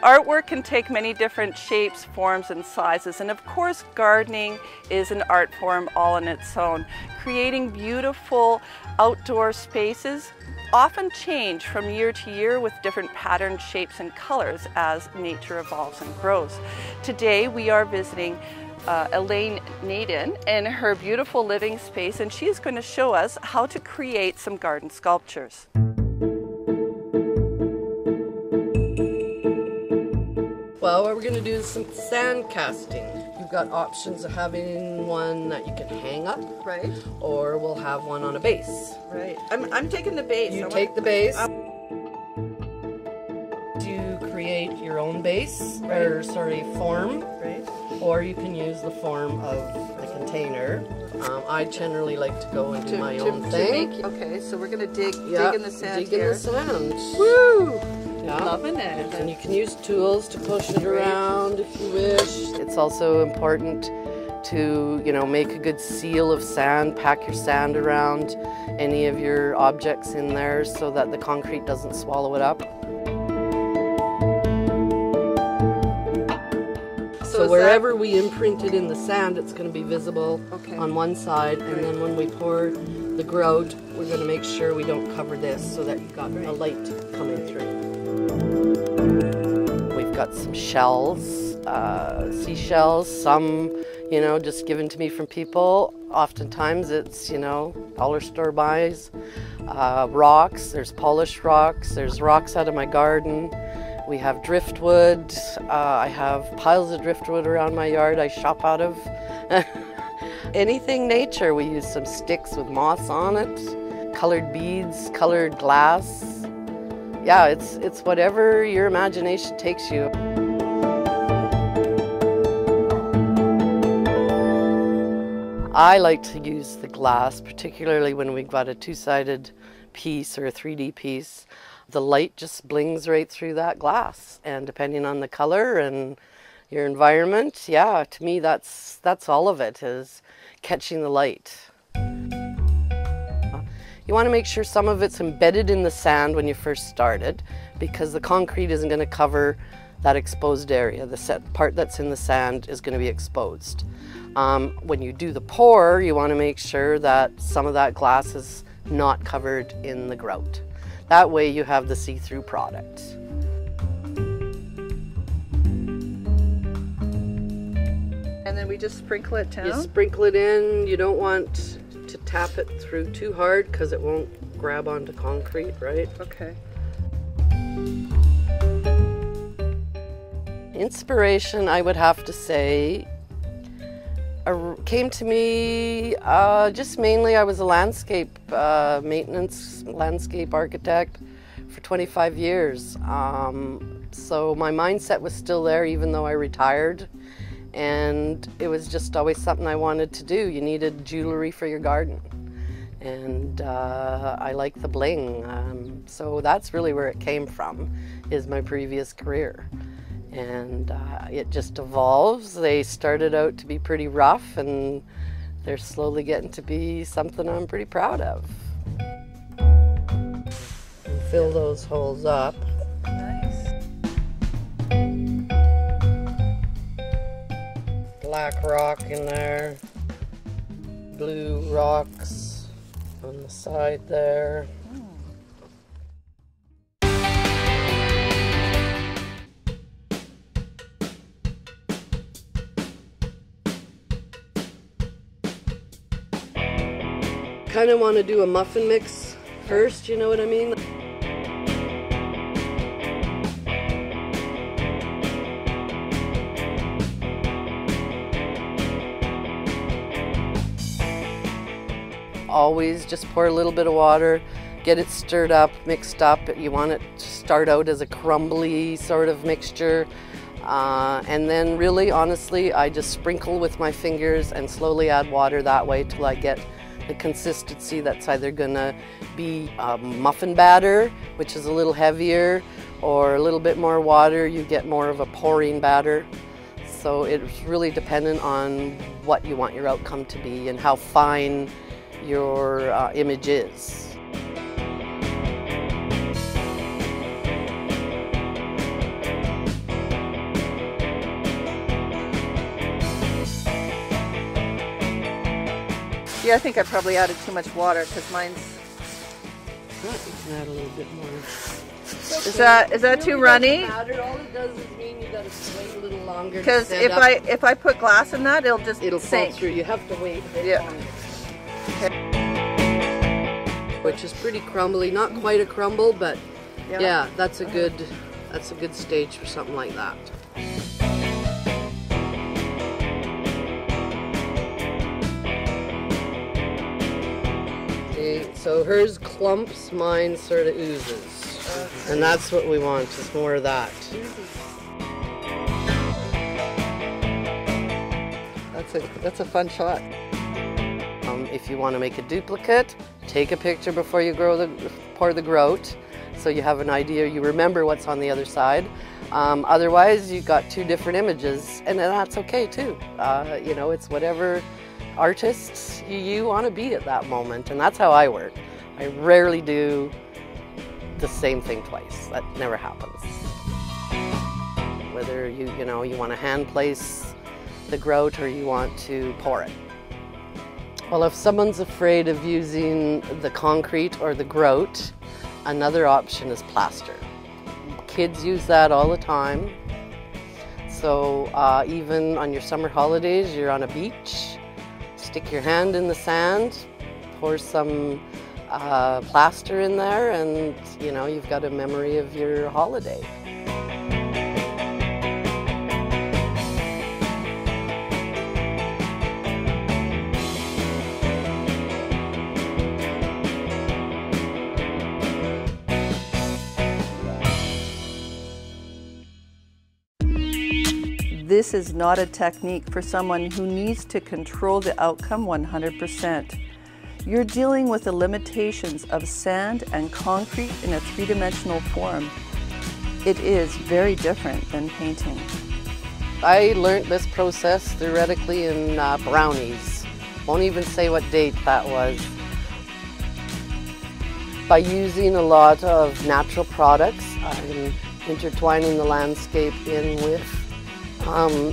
artwork can take many different shapes, forms, and sizes, and of course gardening is an art form all on its own. Creating beautiful outdoor spaces often change from year to year with different patterns, shapes, and colors as nature evolves and grows. Today we are visiting Elaine Nadin in her beautiful living space, and she's going to show us how to create some garden sculptures. Well, what we're going to do is some sand casting. You've got options of having one that you can hang up, Right. or we'll have one on a base. Right. I'm taking the base. You take the base. You create your own base, or sorry, form. Right. Or you can use the form of the container. I generally like to go and do my own thing. Okay, so we're going to dig in the sand dig in the sand. Woo! Yeah. Loving it. And you can use tools to push it around if you wish. It's also important to, make a good seal of sand, pack your sand around any of your objects in there so that the concrete doesn't swallow it up. So wherever we imprint it in the sand, it's going to be visible on one side, and then when we pour the grout, we're going to make sure we don't cover this so that you've got a light coming through. We've got some shells, seashells, some, just given to me from people. Oftentimes it's, dollar store buys. Rocks, there's polished rocks, there's rocks out of my garden. We have driftwood. I have piles of driftwood around my yard I shop out of. Anything nature. We use some sticks with moss on it, colored beads, colored glass. Yeah, it's whatever your imagination takes you. I like to use the glass, particularly when we've got a two-sided piece or a 3D piece. The light just blings right through that glass, and depending on the color and your environment, yeah, to me that's all of it, is catching the light. You want to make sure some of it's embedded in the sand when you first started, because the concrete isn't going to cover that exposed area. The part that's in the sand is going to be exposed. When you do the pour, you want to make sure that some of that glass is not covered in the grout. That way you have the see-through product. And then we just sprinkle it down? You sprinkle it in. You don't want to tap it through too hard because it won't grab onto concrete, right? Okay. Inspiration, I would have to say, came to me just mainly. I was a landscape maintenance landscape architect for 25 years. So my mindset was still there even though I retired, and it was just always something I wanted to do. You needed jewelry for your garden, and I like the bling. So that's really where it came from, is my previous career. And it just evolves. They started out to be pretty rough, and they're slowly getting to be something I'm pretty proud of. And fill those holes up. Nice. Black rock in there, blue rocks on the side there. Kind of want to do a muffin mix first, you know what I mean? Always just pour a little bit of water, get it stirred up, mixed up. You want it to start out as a crumbly sort of mixture. And then really, honestly, I just sprinkle with my fingers and slowly add water that way till I get the consistency that's either gonna be muffin batter, which is a little heavier, or a little bit more water, you get more of a pouring batter. So it's really dependent on what you want your outcome to be and how fine your image is. See, I think I probably added too much water because mine's... You can add a little bit more. Is that too runny? All it does is mean you got to wait a little longer. Because if I put glass in that, it'll fall sink. through. You have to wait a bit longer. Okay. Which is pretty crumbly, not quite a crumble, but yeah, that's a good stage for something like that. Okay, so hers clumps, mine sort of oozes, and that's what we want, is more of that. That's a fun shot. If you want to make a duplicate, take a picture before you pour the grout, so you have an idea, you remember what's on the other side. Otherwise, you've got two different images, and that's okay too. You know, it's whatever artists you want to be at that moment, and that's how I work. I rarely do the same thing twice. That never happens. Whether you want to hand place the grout or you want to pour it. Well, if someone's afraid of using the concrete or the grout, another option is plaster. Kids use that all the time. So even on your summer holidays, you're on a beach, stick your hand in the sand, pour some plaster in there, and you know, you've got a memory of your holiday. This is not a technique for someone who needs to control the outcome 100%. You're dealing with the limitations of sand and concrete in a three-dimensional form. It is very different than painting. I learned this process theoretically in brownies. Won't even say what date that was. By using a lot of natural products, I'm intertwining the landscape in with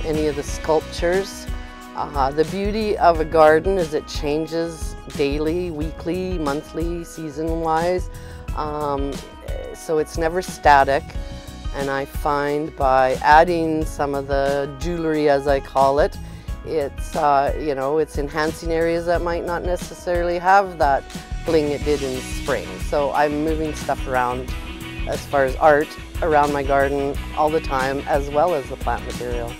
any of the sculptures. The beauty of a garden is it changes daily, weekly, monthly, season-wise. So it's never static. And I find by adding some of the jewelry, as I call it, it's you know, it's enhancing areas that might not necessarily have that bling it did in spring. So I'm moving stuff around as far as art around my garden all the time, as well as the plant material.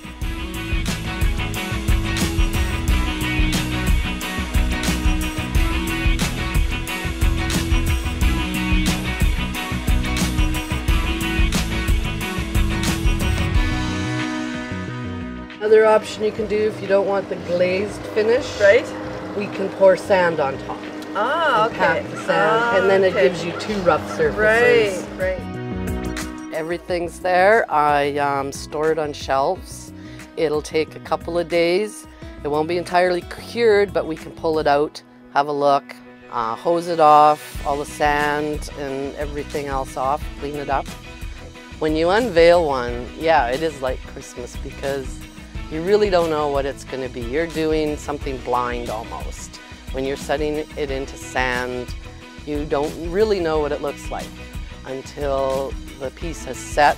Another option you can do if you don't want the glazed finish, Right? we can pour sand on top. Ah, And okay. pack the sand, and then it gives you two rough surfaces. Right. Everything's there. I store it on shelves. It'll take a couple of days. It won't be entirely cured, but we can pull it out, have a look, hose it off, all the sand and everything else off, clean it up. When you unveil one, yeah, it is like Christmas because you really don't know what it's going to be. You're doing something blind almost. When you're setting it into sand, you don't really know what it looks like until the piece has set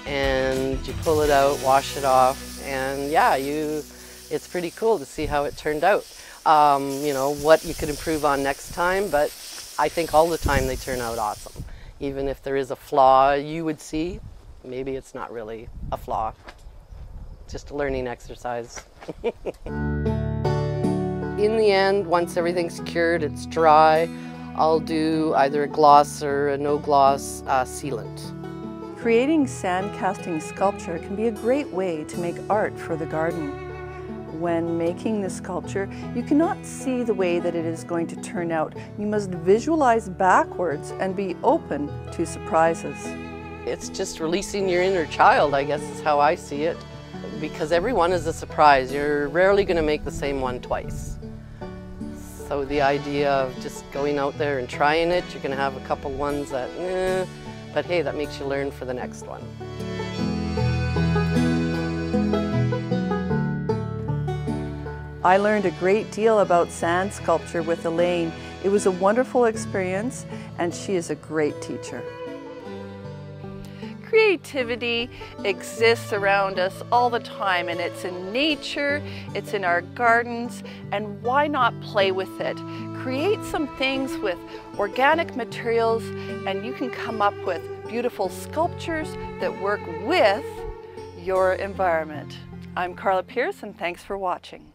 and you pull it out, wash it off, and yeah, it's pretty cool to see how it turned out. You know, what you could improve on next time, but I think all the time they turn out awesome. Even if there is a flaw you would see, maybe it's not really a flaw. Just a learning exercise. In the end, once everything's cured, it's dry, I'll do either a gloss or a no gloss sealant. Creating sand casting sculpture can be a great way to make art for the garden. When making the sculpture, you cannot see the way that it is going to turn out. You must visualize backwards and be open to surprises. It's just releasing your inner child, I guess is how I see it. Because every one is a surprise. You're rarely going to make the same one twice. So the idea of just going out there and trying it, you're going to have a couple ones that, but hey, that makes you learn for the next one. I learned a great deal about sand sculpture with Elaine. It was a wonderful experience, and she is a great teacher. Creativity exists around us all the time, and it's in nature, it's in our gardens, and why not play with it? Create some things with organic materials, and you can come up with beautiful sculptures that work with your environment. I'm Karla Pearce, and thanks for watching.